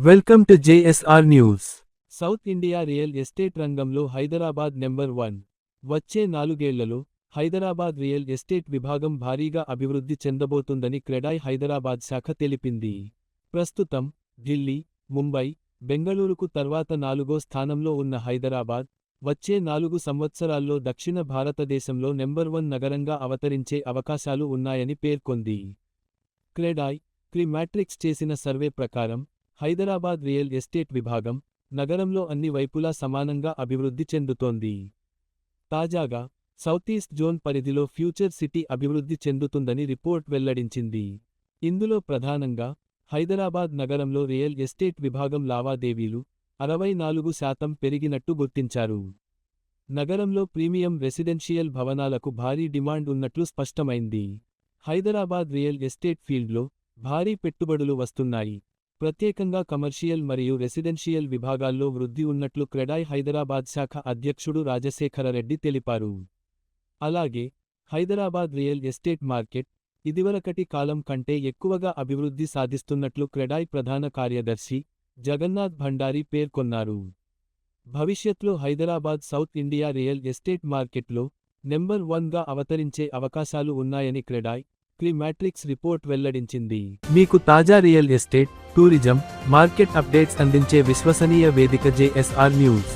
Welcome to JSR news. South India real estate రంగంలో Hyderabad number 1. వచ్చే 4 ఏళ్లలో హైదరాబాద్ రియల్ ఎస్టేట్ విభాగం భారీగా అభివృద్ధి చెందబోతుందని క్రెడాయ్ హైదరాబాద్ శాఖ తెలిపింది. ప్రస్తుతం ఢిల్లీ, ముంబై, బెంగళూరుకు తర్వాత 4వ స్థానంలో ఉన్న హైదరాబాద్ వచ్చే 4 సంవత్సరాల్లో దక్షిణ భారతదేశంలో నెంబర్ 1 నగరంగా అవతరించే అవకాశాలు ఉన్నాయని పేర్కొంది. క్రెడాయ్ మ్యాట్రిక్స్ చేసిన సర్వే ప్రకారం హైదరాబాద్ రియల్ ఎస్టేట్ విభాగం నగరంలో అన్ని వైపులా సమానంగా అభివృద్ధి చెందుతోంది. తాజాగా సౌతీస్ట్ జోన్ పరిధిలో ఫ్యూచర్ సిటీ అభివృద్ధి చెందుతుందని రిపోర్ట్ వెల్లడించింది. ఇందులో ప్రధానంగా హైదరాబాద్ నగరంలో రియల్ ఎస్టేట్ విభాగం లావాదేవీలు 64% పెరిగినట్టు గుర్తించారు. నగరంలో ప్రీమియం రెసిడెన్షియల్ భవనాలకు భారీ డిమాండ్ ఉన్నట్లు స్పష్టమైంది. హైదరాబాద్ రియల్ ఎస్టేట్ ఫీల్డ్లో భారీ పెట్టుబడులు వస్తున్నాయి. ప్రత్యేకంగా కమర్షియల్ మరియు రెసిడెన్షియల్ విభాగాల్లో వృద్ధి ఉన్నట్లు క్రెడాయ్ హైదరాబాద్ శాఖ అధ్యక్షుడు రాజశేఖరరెడ్డి తెలిపారు. అలాగే హైదరాబాద్ రియల్ ఎస్టేట్ మార్కెట్ ఇదివరకటి కాలం కంటే ఎక్కువగా అభివృద్ధి సాధిస్తున్నట్లు క్రెడాయ్ ప్రధాన కార్యదర్శి జగన్నాథ్ భండారీ పేర్కొన్నారు. భవిష్యత్లో Hyderabad south India real estate మార్కెట్లో నెంబర్ 1గా అవతరించే అవకాశాలు ఉన్నాయని క్రెడాయ్ మ్యాట్రిక్స్ రిపోర్ట్ వెల్లడించింది. మీకు తాజా real estate, tourism, market updates అందించే విశ్వసనీయ వేదిక జేఎస్ఆర్ న్యూస్.